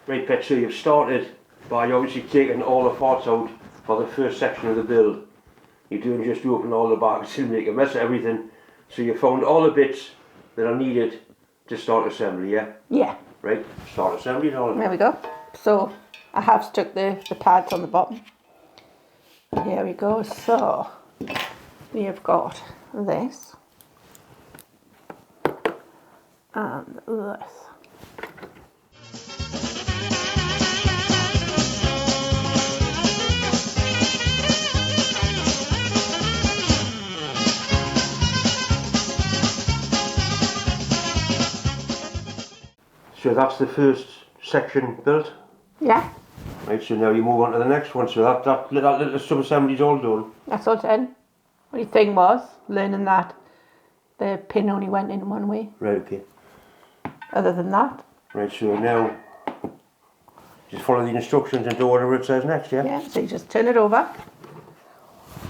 Right, Pet, so you've started by obviously taking all the parts out for the first section of the build. You're doing just to open all the bags and make a mess of everything. So you found all the bits that are needed to start assembly, yeah? Yeah. Right, start assembly and all of it. There we go. So I have stuck the pads on the bottom. Here we go. So we have got this and this. So that's the first section built. Yeah. Right, so now you move on to the next one. So that little sub-assembly's all done. That's all done. Only thing was learning that the pin only went in one way. Right, okay. Other than that. Right, so now just follow the instructions and do whatever it says next, yeah? Yeah, so you just turn it over.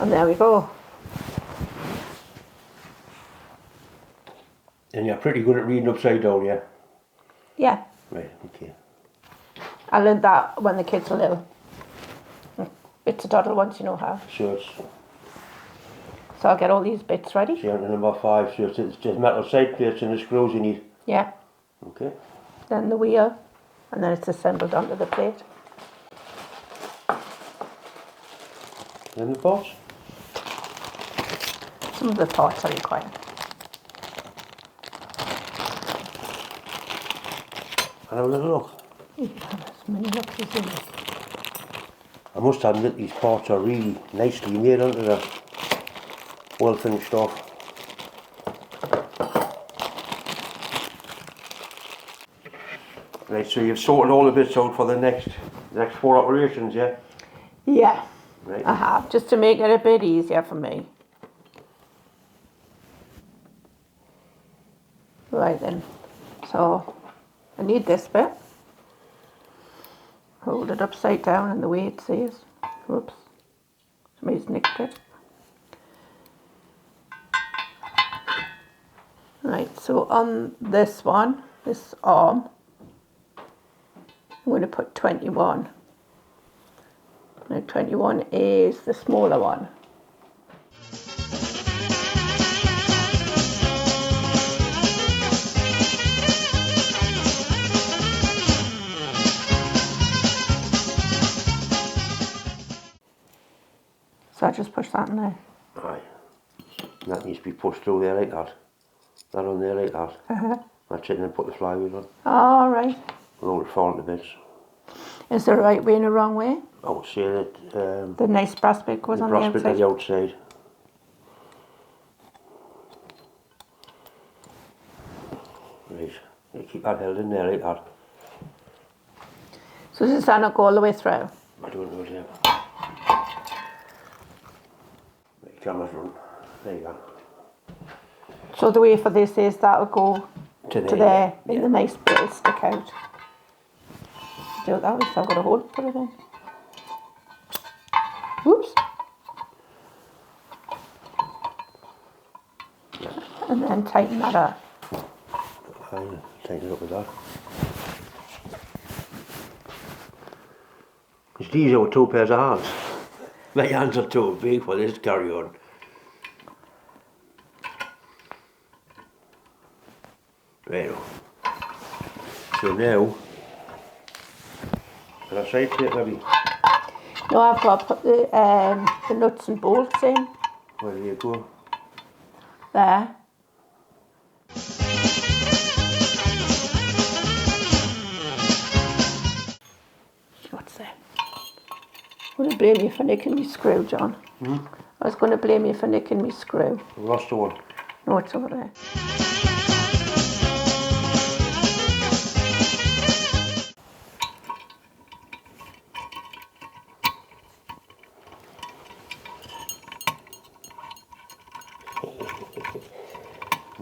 And there we go. And you're pretty good at reading upside down, yeah? Yeah. Right, okay. I learned that when the kids were little. Bits of doddle once you know how. So it's So I'll get all these bits ready. down to number 5, so it's just metal side plates and the screws you need. Yeah. Okay. Then the wheel. And then it's assembled onto the plate. Then the parts. Some of the parts are required. And have a little look. You can have as many looks as you need. I must admit these parts are really nicely made onto the well finished off. Right, so you've sorted all the bits out for the next 4 operations, yeah? Yeah, Right. I have, just to make it a bit easier for me. Right then, so I need this bit. Hold it upside down in the way it says. Whoops, somebody's nicked it. Right, so on this one, this arm, I'm going to put 21. Now 21 is the smaller one. So I just push that in there. Aye. And that needs to be pushed through there like that. That on there like that. That's it, and then put the flywheel on. All right. And all the fall to bits. Is there a right way and a wrong way? I would say that The nice brass bit goes the on the brass bit outside. on the outside. Right, you keep that held in there like that. So does that not go all the way through? I don't know, Deb. Right, camera's run. There you go. So the way for this is that'll go To to there, there, yeah. and the nice bit will stick out. Do it that way, so I've got a hole to put it in. Whoops. And then tighten that up. Fine, tighten it up with that. It's easier with 2 pairs of hands. My hands are too big for this to carry on. Right. So now, can I side plate maybe? No, I've got to put the nuts and bolts in Where do you go? there. What's that? I'm going to blame you for nicking me screw, John. I was going to blame you for nicking me screw. I lost the one. No, it's over there.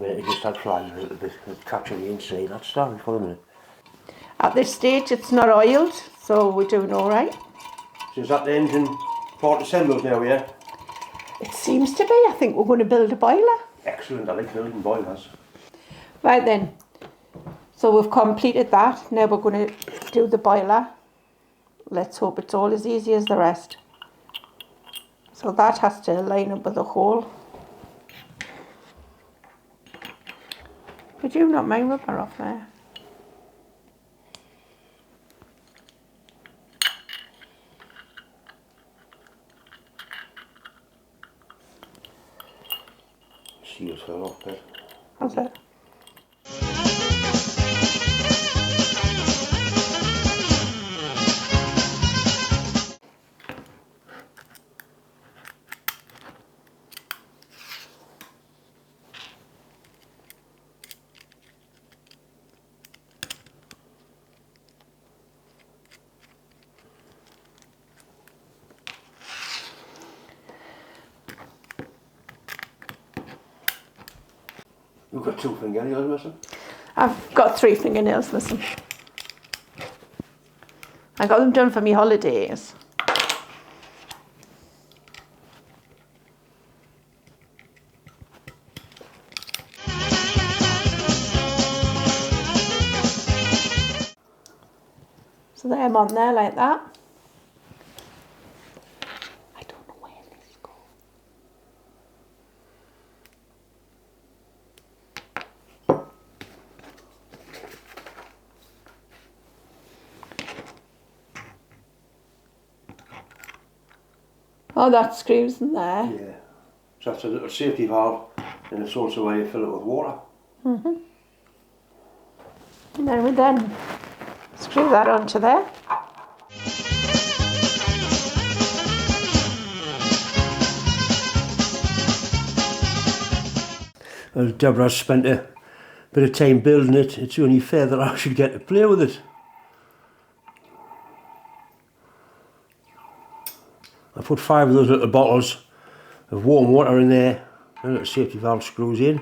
It just had flying a little bit, catching the inside. That's starting for a minute. At this stage, it's not oiled, so we're doing all right. So is that the engine part assembled now, yeah? It seems to be. I think we're going to build a boiler. Excellent, I like building boilers. Right then. So we've completed that. Now we're going to do the boiler. Let's hope it's all as easy as the rest. So that has to line up with the hole. Could you knock my rubber off there? Seals fell off there. How's that? You've got 2 fingernails missing. I've got 3 fingernails missing. I got them done for me holidays. So they're on there like that. I don't know where these go. Oh, that screws in there. Yeah. So that's a little safety valve, and it's also where you fill it with water. And then we then screw that onto there. Well, Deborah's spent a bit of time building it. It's only fair that I should get to play with it. I put 5 of those little bottles of warm water in there, and the safety valve screws in.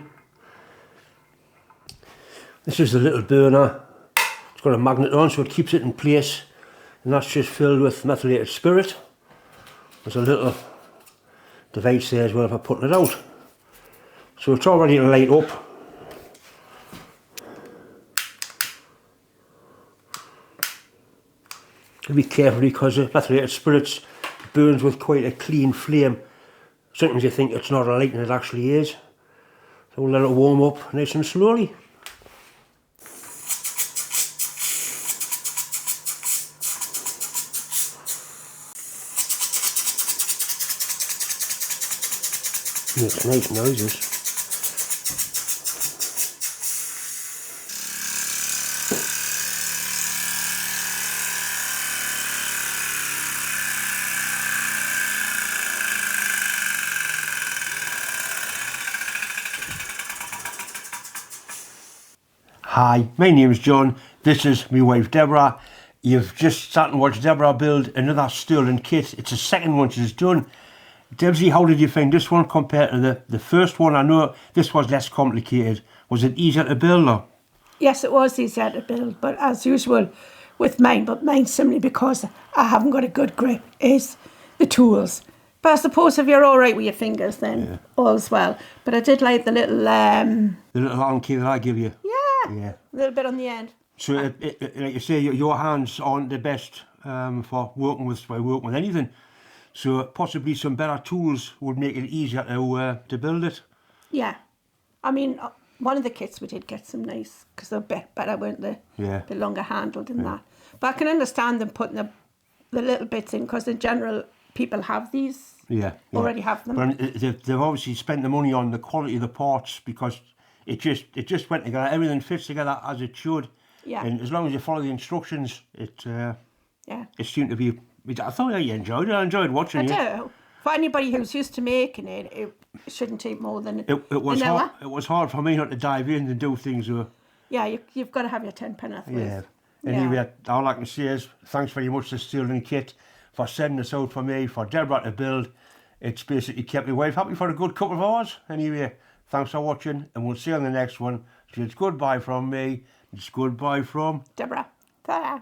This is the little burner. It's got a magnet on, so it keeps it in place, and that's just filled with methylated spirit. There's a little device there as well for putting it out. So it's all ready to light up. Be careful because the methylated spirits burns with quite a clean flame. Sometimes you think it's not a light and it actually is. So we'll let it warm up nice and slowly. Makes nice noises. Hi, my name's John. This is my wife Deborah. You've just sat and watched Deborah build another Sterling kit. It's the second one she's done. Debsy, how did you find this one compared to the first one? I know this was less complicated. Was it easier to build or? Yes, it was easier to build, but as usual with mine, but mine simply because I haven't got a good grip, is the tools. But I suppose if you're all right with your fingers, then all's well. But I did like the little... the little arm key that I give you? Yeah, a little bit on the end. So, like you say, your hands aren't the best for working with anything. So possibly some better tools would make it easier to build it. Yeah. I mean, one of the kits we did get some nice, because they're better, weren't they? Yeah. They're longer handled and that. But I can understand them putting the little bits in, because in general, people have these. Yeah. Already have them. But they've obviously spent the money on the quality of the parts, because it just went together. Everything fits together as it should. Yeah. And as long as you follow the instructions, it seemed to be... I thought you enjoyed it. I enjoyed watching it. I do. For anybody who's used to making it, it shouldn't take more than it was an hour. It was hard for me not to dive in and do things. Yeah, you've got to have your 10 penneth worth. Yeah. Anyway, all I can say is thanks very much to Sterling Kit for sending this out for me, for Deborah to build. It's basically kept my wife happy for a good couple of hours. Anyway, thanks for watching, and we'll see you on the next one. So it's goodbye from me. It's goodbye from Deborah. Ta-da.